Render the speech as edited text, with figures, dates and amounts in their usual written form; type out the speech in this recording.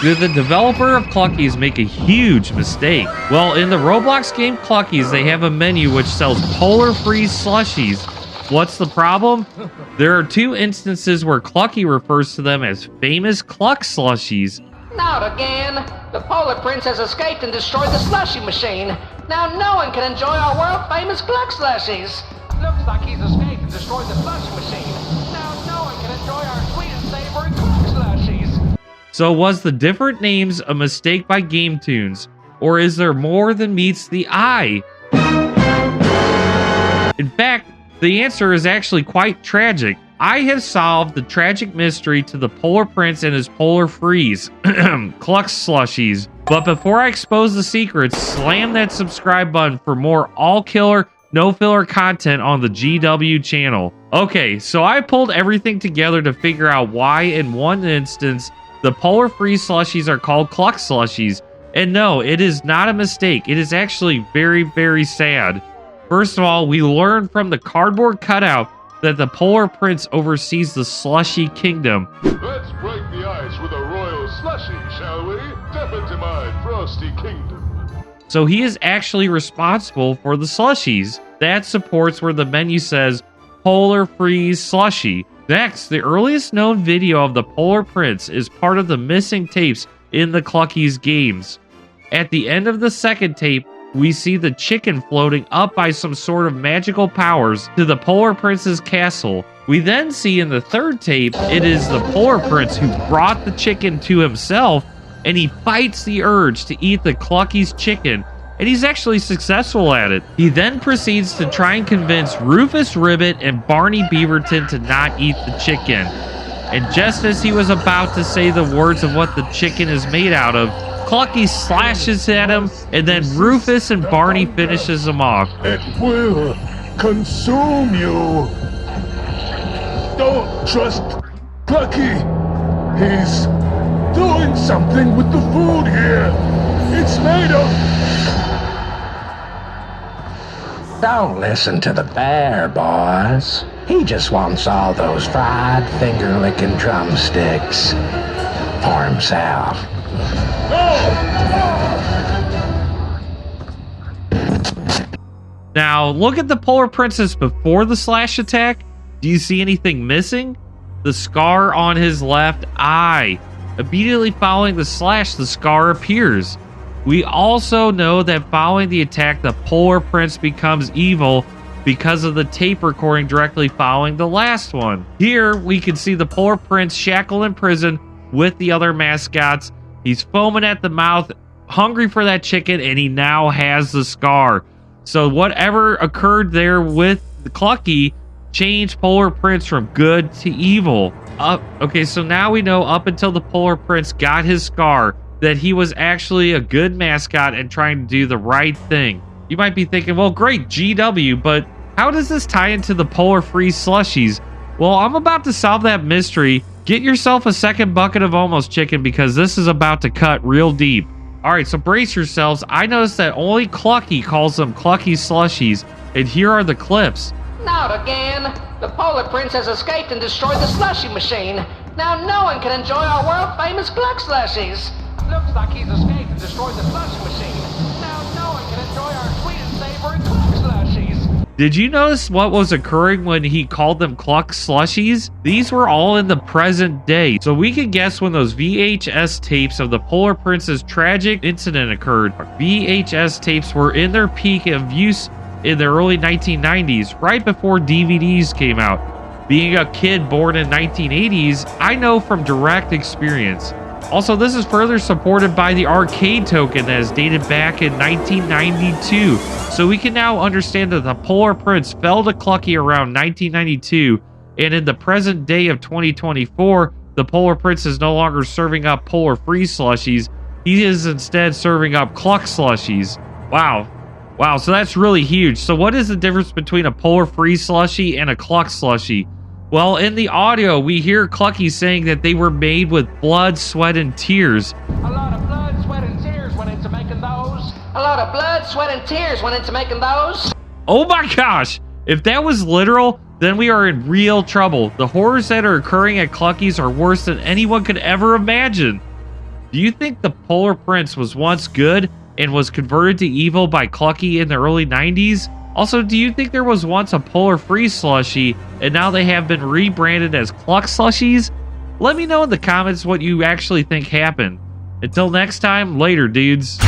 Did the developer of Cluckies make a huge mistake? Well, in the Roblox game Cluckies, they have a menu which sells polar freeze slushies. What's the problem? There are two instances where Clucky refers to them as famous Cluck slushies. Not again. The Polar Prince has escaped and destroyed the slushy machine. Now no one can enjoy our world-famous Cluck slushies. Looks like he's escaped and destroyed the slushy machine. Now no one can enjoy our sweet and savory Cluck slushies. So was the different names a mistake by GameToons? Or is there more than meets the eye? In fact, the answer is actually quite tragic. I have solved the tragic mystery to the Polar Prince and his Polar Freeze, Cluck slushies. But before I expose the secrets, slam that subscribe button for more all-killer, no-filler content on the GW channel. Okay, so I pulled everything together to figure out why, in one instance, the Polar Freeze slushies are called Cluck slushies. And no, it is not a mistake. It is actually very, very sad. First of all, we learned from the cardboard cutout that the Polar Prince oversees the Slushy Kingdom. Let's break the ice with a royal slushy, shall we? Step into my frosty kingdom. So he is actually responsible for the slushies. That supports where the menu says Polar Freeze Slushy. Next, the earliest known video of the Polar Prince is part of the missing tapes in the Cluckies games. At the end of the second tape, we see the chicken floating up by some sort of magical powers to the Polar Prince's castle. We then see in the third tape, it is the Polar Prince who brought the chicken to himself, and he fights the urge to eat the Clucky's chicken, and he's actually successful at it. He then proceeds to try and convince Rufus Ribbit and Barney Beaverton to not eat the chicken. And just as he was about to say the words of what the chicken is made out of, Clucky slashes at him, and then Rufus and Barney finishes him off. It will consume you. Don't trust Clucky. He's doing something with the food here. It's made of... Don't listen to the bear, boys. He just wants all those fried finger-licking drumsticks for himself. Now, look at the Polar Princess before the slash attack. Do you see anything missing? The scar on his left eye. Immediately following the slash, the scar appears. We also know that following the attack, the Polar Prince becomes evil because of the tape recording directly following the last one. Here, we can see the Polar Prince shackled in prison with the other mascots. He's foaming at the mouth, hungry for that chicken, and he now has the scar. So whatever occurred there with the Clucky changed Polar Prince from good to evil. Okay, so now we know up until the Polar Prince got his scar that he was actually a good mascot and trying to do the right thing. You might be thinking, well, great, GW, but how does this tie into the Polar Freeze slushies? Well, I'm about to solve that mystery. Get yourself a second bucket of almost chicken because this is about to cut real deep. All right, so brace yourselves. I noticed that only Clucky calls them Clucky slushies, and here are the clips. Not again. The Polar Prince has escaped and destroyed the slushy machine. Now no one can enjoy our world-famous Cluck slushies. Looks like he's escaped and destroyed the slushy machine. Now no one can enjoy our sweet and savory Cluck slushies. Did you notice what was occurring when he called them Cluck slushies? These were all in the present day, so we could guess when those VHS tapes of the Polar Prince's tragic incident occurred. VHS tapes were in their peak of use in the early 1990s, right before DVDs came out. Being a kid born in 1980s, I know from direct experience. Also, this is further supported by the arcade token that is dated back in 1992. So we can now understand that the Polar Prince fell to Clucky around 1992, and in the present day of 2024, the Polar Prince is no longer serving up Polar Freeze slushies. He is instead serving up Cluck slushies. Wow. Wow, so that's really huge. So what is the difference between a Polar Freeze slushie and a Cluck slushie? Well, in the audio, we hear Clucky saying that they were made with blood, sweat, and tears. A lot of blood, sweat, and tears went into making those. A lot of blood, sweat, and tears went into making those. Oh my gosh! If that was literal, then we are in real trouble. The horrors that are occurring at Clucky's are worse than anyone could ever imagine. Do you think the Polar Prince was once good and was converted to evil by Clucky in the early 90s? Also, do you think there was once a Polar Freeze Slushy and now they have been rebranded as Cluck Slushies? Let me know in the comments what you actually think happened. Until next time, later dudes.